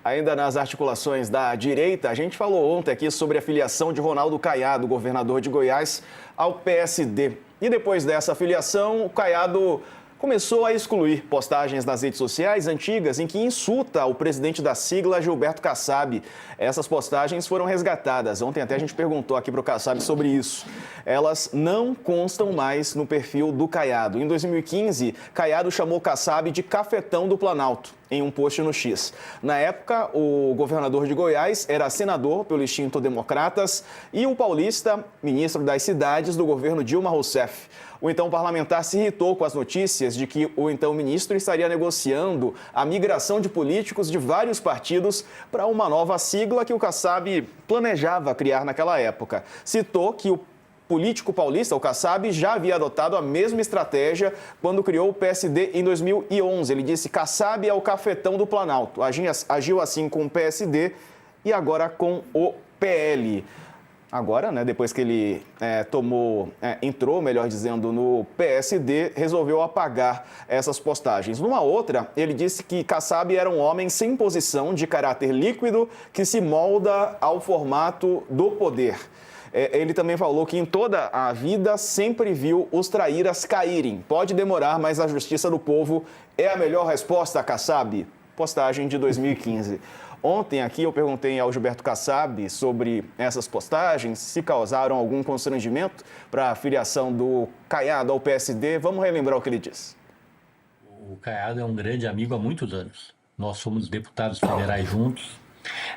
Ainda nas articulações da direita, a gente falou ontem aqui sobre a filiação de Ronaldo Caiado, governador de Goiás, ao PSD. E depois dessa filiação, o Caiado começou a excluir postagens nas redes sociais antigas em que insulta o presidente da sigla, Gilberto Kassab. Essas postagens foram resgatadas. Ontem até a gente perguntou aqui para o Kassab sobre isso. Elas não constam mais no perfil do Caiado. Em 2015, Caiado chamou Kassab de cafetão do Planalto em um post no X. Na época, o governador de Goiás era senador pelo extinto Democratas e o paulista, ministro das cidades do governo Dilma Rousseff. O então parlamentar se irritou com as notícias de que o então ministro estaria negociando a migração de políticos de vários partidos para uma nova sigla que o Kassab planejava criar naquela época. Citou que o político paulista, o Kassab, já havia adotado a mesma estratégia quando criou o PSD em 2011. Ele disse: Kassab é o cafetão do Planalto. Agiu assim com o PSD e agora com o PL. Agora, né, depois que ele entrou, melhor dizendo, no PSD, resolveu apagar essas postagens. Numa outra, ele disse que Kassab era um homem sem posição, de caráter líquido, que se molda ao formato do poder. Ele também falou que em toda a vida sempre viu os traíras caírem. Pode demorar, mas a justiça do povo é a melhor resposta, Kassab. Postagem de 2015. Ontem aqui eu perguntei ao Gilberto Kassab sobre essas postagens, se causaram algum constrangimento para a filiação do Caiado ao PSD. Vamos relembrar o que ele disse. O Caiado é um grande amigo há muitos anos. Nós fomos deputados federais juntos.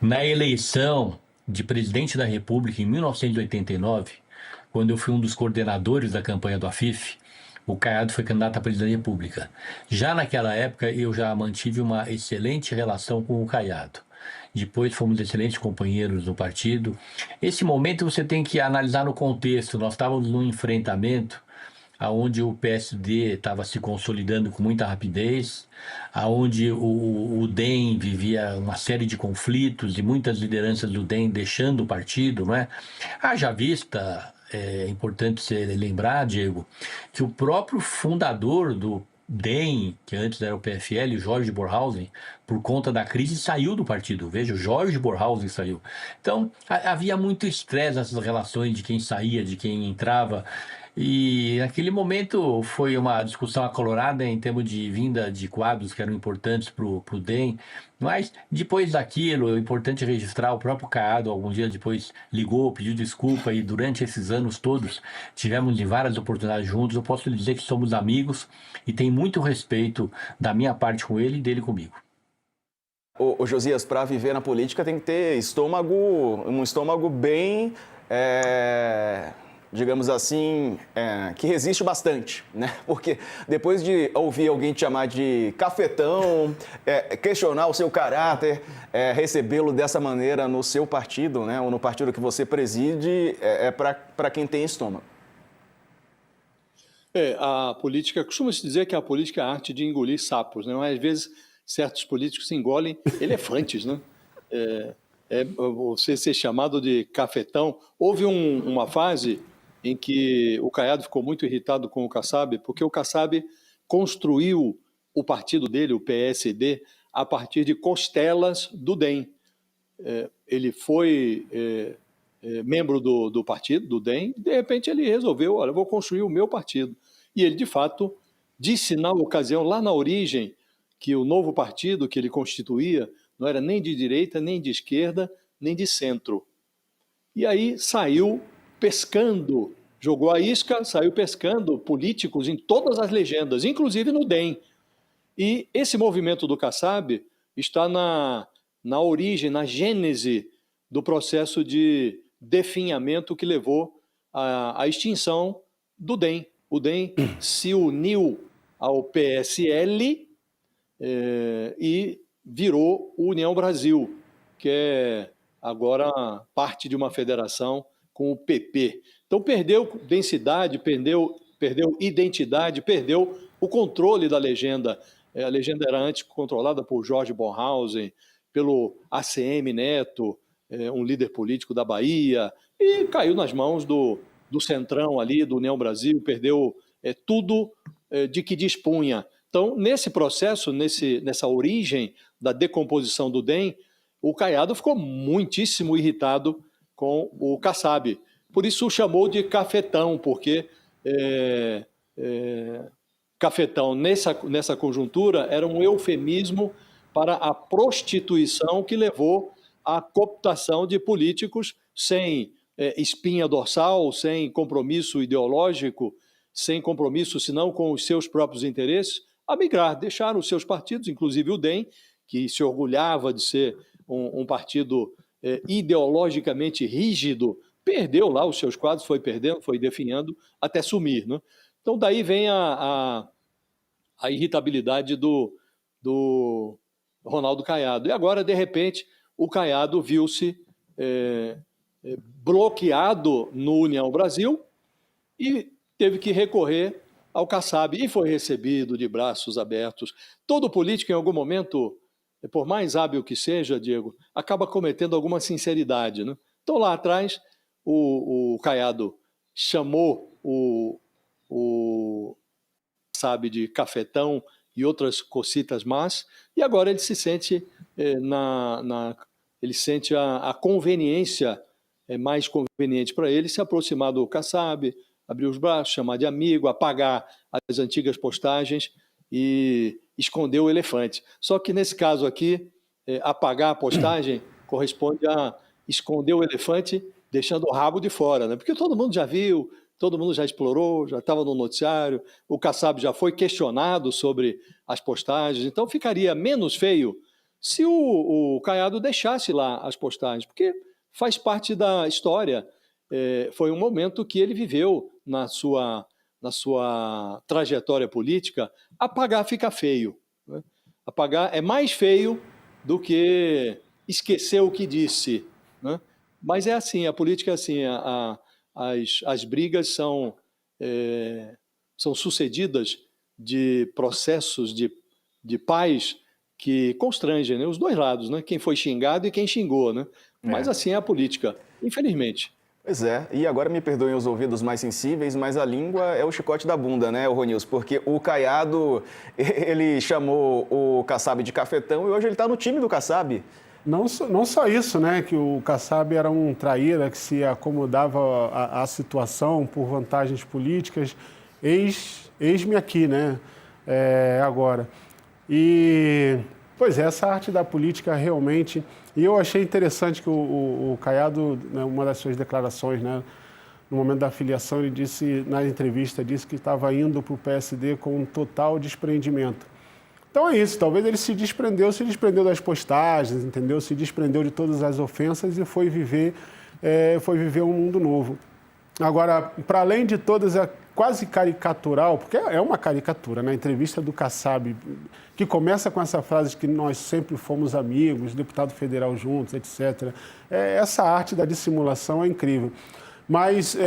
Na eleição de presidente da República em 1989, quando eu fui um dos coordenadores da campanha do AFIF, o Caiado foi candidato a presidente da República. Já naquela época, eu já mantive uma excelente relação com o Caiado. Depois fomos excelentes companheiros no partido. Esse momento você tem que analisar no contexto. Nós estávamos num enfrentamento onde o PSD estava se consolidando com muita rapidez, onde o DEM vivia uma série de conflitos e muitas lideranças do DEM deixando o partido, não é? Haja vista, é importante você lembrar, Diego, que o próprio fundador do DEM, que antes era o PFL, Jorge Borhausen, por conta da crise, saiu do partido. Veja, o Jorge Borhausen saiu. Então, havia muito estresse nessas relações de quem saía, de quem entrava. E naquele momento foi uma discussão acalorada em termos de vinda de quadros que eram importantes para o DEM. Mas depois daquilo, é importante registrar, o próprio Caiado, alguns dias depois, ligou, pediu desculpa e durante esses anos todos tivemos várias oportunidades juntos. Eu posso lhe dizer que somos amigos e tenho muito respeito da minha parte com ele e dele comigo. Ô Josias, para viver na política tem que ter um estômago bem... digamos assim, que resiste bastante, né? Porque depois de ouvir alguém te chamar de cafetão, questionar o seu caráter, recebê-lo dessa maneira no seu partido, né? Ou no partido que você preside, para quem tem estômago. A política, costuma-se dizer que a política é a arte de engolir sapos, né? Mas, às vezes, certos políticos engolem elefantes, né? Você ser chamado de cafetão. Houve uma fase em que o Caiado ficou muito irritado com o Kassab, porque o Kassab construiu o partido dele, o PSD, a partir de costelas do DEM. Ele foi membro do partido, do DEM, e de repente ele resolveu, olha, eu vou construir o meu partido. E ele, de fato, disse na ocasião, lá na origem, que o novo partido que ele constituía não era nem de direita, nem de esquerda, nem de centro. E aí saiu pescando, jogou a isca, saiu pescando políticos em todas as legendas, inclusive no DEM. E esse movimento do Kassab está na origem, na gênese do processo de definhamento que levou à extinção do DEM. O DEM se uniu ao PSL e virou União Brasil, que é agora parte de uma federação com o PP. Então perdeu densidade, perdeu identidade, perdeu o controle da legenda. A legenda era antes controlada por Jorge Borhausen, pelo ACM Neto, um líder político da Bahia, e caiu nas mãos do Centrão ali, do União Brasil, perdeu tudo de que dispunha. Então, nesse processo, nessa origem da decomposição do DEM, o Caiado ficou muitíssimo irritado com o Kassab. Por isso o chamou de cafetão, porque cafetão, nessa conjuntura, era um eufemismo para a prostituição que levou à cooptação de políticos sem espinha dorsal, sem compromisso ideológico, sem compromisso senão com os seus próprios interesses, a migrar, deixaram os seus partidos, inclusive o DEM, que se orgulhava de ser um partido ideologicamente rígido, perdeu lá os seus quadros, foi perdendo, foi definhando, até sumir, né? Então, daí vem a irritabilidade do Ronaldo Caiado. E agora, de repente, o Caiado viu-se bloqueado no União Brasil e teve que recorrer ao Kassab e foi recebido de braços abertos. Todo político, em algum momento, por mais hábil que seja, Diego, acaba cometendo alguma sinceridade, né? Então, lá atrás, o Caiado chamou o Kassab de cafetão e outras cocitas más, e agora ele se sente ele sente a conveniência, mais conveniente para ele se aproximar do Kassab, abrir os braços, chamar de amigo, apagar as antigas postagens e esconder o elefante. Só que nesse caso aqui, apagar a postagem corresponde a esconder o elefante deixando o rabo de fora, né? Porque todo mundo já viu, todo mundo já explorou, já estava no noticiário, o Kassab já foi questionado sobre as postagens, então ficaria menos feio se o Caiado deixasse lá as postagens, porque faz parte da história. Foi um momento que ele viveu na sua trajetória política. Apagar fica feio, né? Apagar é mais feio do que esquecer o que disse, né? Mas é assim, a política é assim, as brigas são sucedidas de processos de paz que constrangem, né? Os dois lados, né? Quem foi xingado e quem xingou, né? Mas assim é a política, infelizmente. Pois é, e agora me perdoem os ouvidos mais sensíveis, mas a língua é o chicote da bunda, né, Ronilson? Porque o Caiado, ele chamou o Kassab de cafetão e hoje ele está no time do Kassab. Não só isso, né, que o Kassab era um traíra que se acomodava à situação por vantagens políticas. Eis-me aqui, né, agora. E, pois é, essa arte da política realmente... E eu achei interessante que o Caiado, né, uma das suas declarações, né, no momento da filiação, ele disse, na entrevista, disse que estava indo para o PSD com um total desprendimento. Então é isso, talvez ele se desprendeu das postagens, entendeu? Se desprendeu de todas as ofensas e foi viver um mundo novo. Agora, para além de todas, é quase caricatural, porque é uma caricatura, na entrevista do Kassab, que começa com essa frase de que nós sempre fomos amigos, deputado federal juntos, etc. Essa arte da dissimulação é incrível. Mas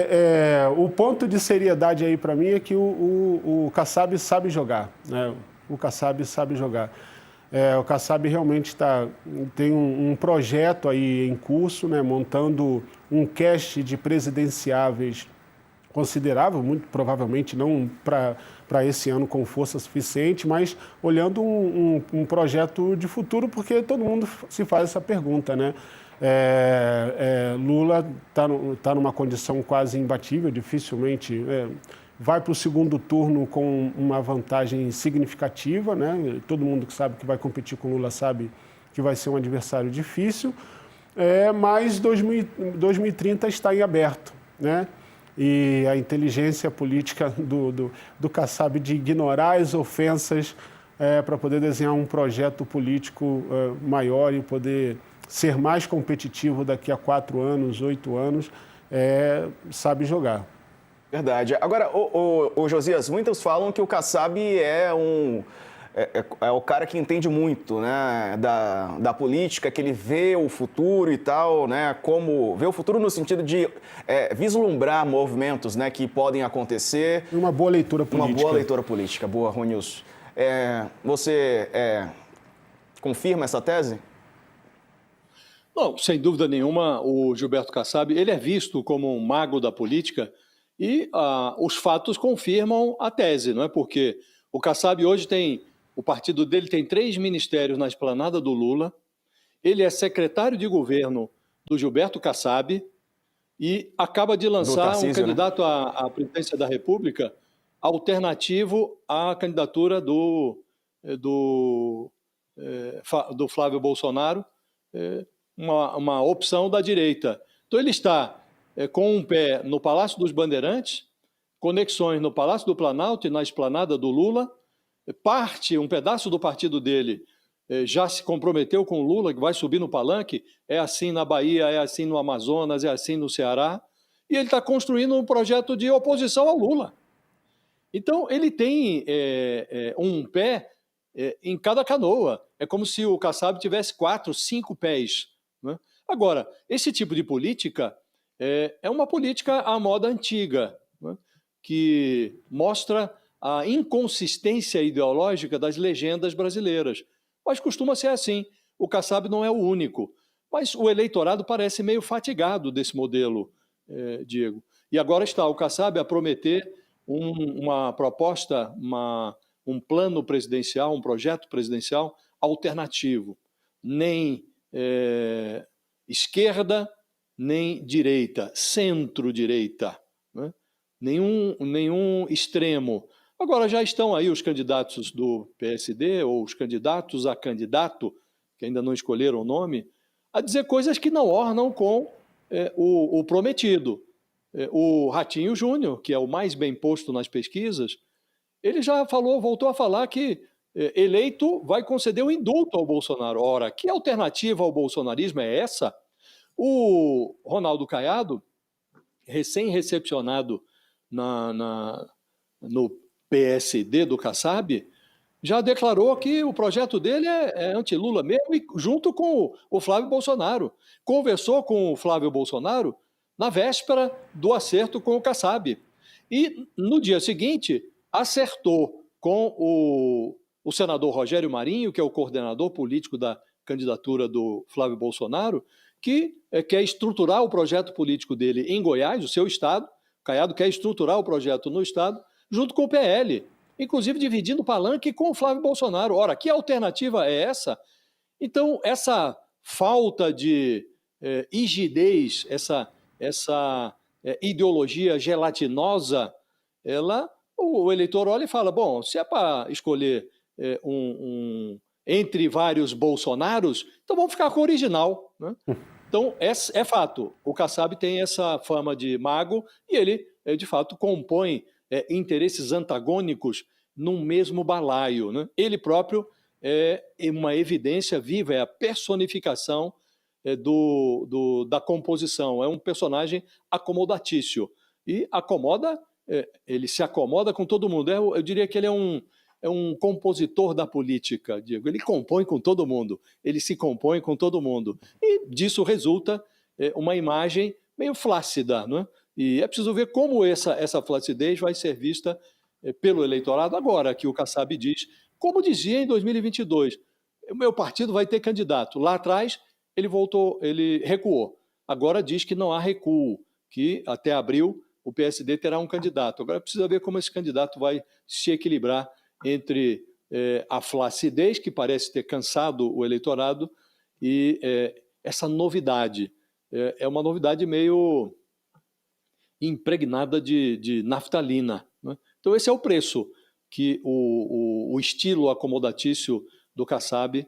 o ponto de seriedade aí para mim é que o Kassab sabe jogar, né? O Kassab sabe jogar. O Kassab realmente tem um projeto aí em curso, né, montando um cache de presidenciáveis considerável, muito provavelmente não para esse ano com força suficiente, mas olhando um projeto de futuro, porque todo mundo se faz essa pergunta, né? Lula está numa condição quase imbatível, dificilmente... vai para o segundo turno com uma vantagem significativa, né? Todo mundo que sabe que vai competir com Lula sabe que vai ser um adversário difícil, mas 2030 está em aberto, né? E a inteligência política do Kassab de ignorar as ofensas para poder desenhar um projeto político maior e poder ser mais competitivo daqui a 4 anos, 8 anos, sabe jogar. Verdade. Agora, o Josias, muitos falam que o Kassab é o cara que entende muito, né, da política, que ele vê o futuro e tal, né, como vê o futuro no sentido de vislumbrar movimentos, né, que podem acontecer. Uma boa leitura política. Uma boa leitura política. Boa, Ronilson. Você confirma essa tese? Não, sem dúvida nenhuma, o Gilberto Kassab, ele é visto como um mago da política e os fatos confirmam a tese, não é? Porque O Kassab hoje o partido dele tem 3 ministérios na esplanada do Lula, ele é secretário de governo do Gilberto Kassab e acaba de lançar Tarcísio, um candidato à presidência da República alternativo à candidatura do Flávio Bolsonaro, uma opção da direita. Então ele está com um pé no Palácio dos Bandeirantes, conexões no Palácio do Planalto e na esplanada do Lula, um pedaço do partido dele já se comprometeu com o Lula, que vai subir no palanque, é assim na Bahia, é assim no Amazonas, é assim no Ceará, e ele está construindo um projeto de oposição ao Lula. Então, ele tem um pé em cada canoa. É como se o Kassab tivesse 4, 5 pés. Né? Agora, esse tipo de política é uma política à moda antiga, né? Que mostra a inconsistência ideológica das legendas brasileiras. Mas costuma ser assim. O Kassab não é o único. Mas o eleitorado parece meio fatigado desse modelo, Diego. E agora está o Kassab a prometer uma proposta, um plano presidencial, um projeto presidencial alternativo. Nem esquerda, nem direita, centro-direita. Né? Nenhum extremo. Agora já estão aí os candidatos do PSD, ou os candidatos a candidato, que ainda não escolheram o nome, a dizer coisas que não ornam com o prometido. O Ratinho Júnior, que é o mais bem posto nas pesquisas, ele já voltou a falar que eleito vai conceder um indulto ao Bolsonaro. Ora, que alternativa ao bolsonarismo é essa? O Ronaldo Caiado, recém-recepcionado no PSD do Kassab, já declarou que o projeto dele é anti-Lula mesmo, e junto com o Flávio Bolsonaro. Conversou com o Flávio Bolsonaro na véspera do acerto com o Kassab. E, no dia seguinte, acertou com o senador Rogério Marinho, que é o coordenador político da candidatura do Flávio Bolsonaro, que quer estruturar o projeto político dele em Goiás, o seu estado. O Caiado quer estruturar o projeto no estado, junto com o PL, inclusive dividindo o palanque com o Flávio Bolsonaro. Ora, que alternativa é essa? Então, essa falta de rigidez, essa ideologia gelatinosa, o eleitor olha e fala, bom, se é para escolher entre vários Bolsonaros, então vamos ficar com o original. Né? Então, é fato, o Kassab tem essa fama de mago e ele, de fato, compõe interesses antagônicos num mesmo balaio. Né? Ele próprio é uma evidência viva, é a personificação da composição. É um personagem acomodatício. E ele se acomoda com todo mundo. Eu diria que ele é um compositor da política, Diego. Ele compõe com todo mundo. Ele se compõe com todo mundo. E disso resulta uma imagem meio flácida. Não é? E é preciso ver como essa flacidez vai ser vista pelo eleitorado agora, que o Kassab diz, como dizia em 2022, o meu partido vai ter candidato. Lá atrás, ele recuou. Agora diz que não há recuo, que até abril o PSD terá um candidato. Agora precisa ver como esse candidato vai se equilibrar entre a flacidez, que parece ter cansado o eleitorado, e essa novidade. É uma novidade meio impregnada de naftalina. Né? Então esse é o preço que o estilo acomodatício do Kassab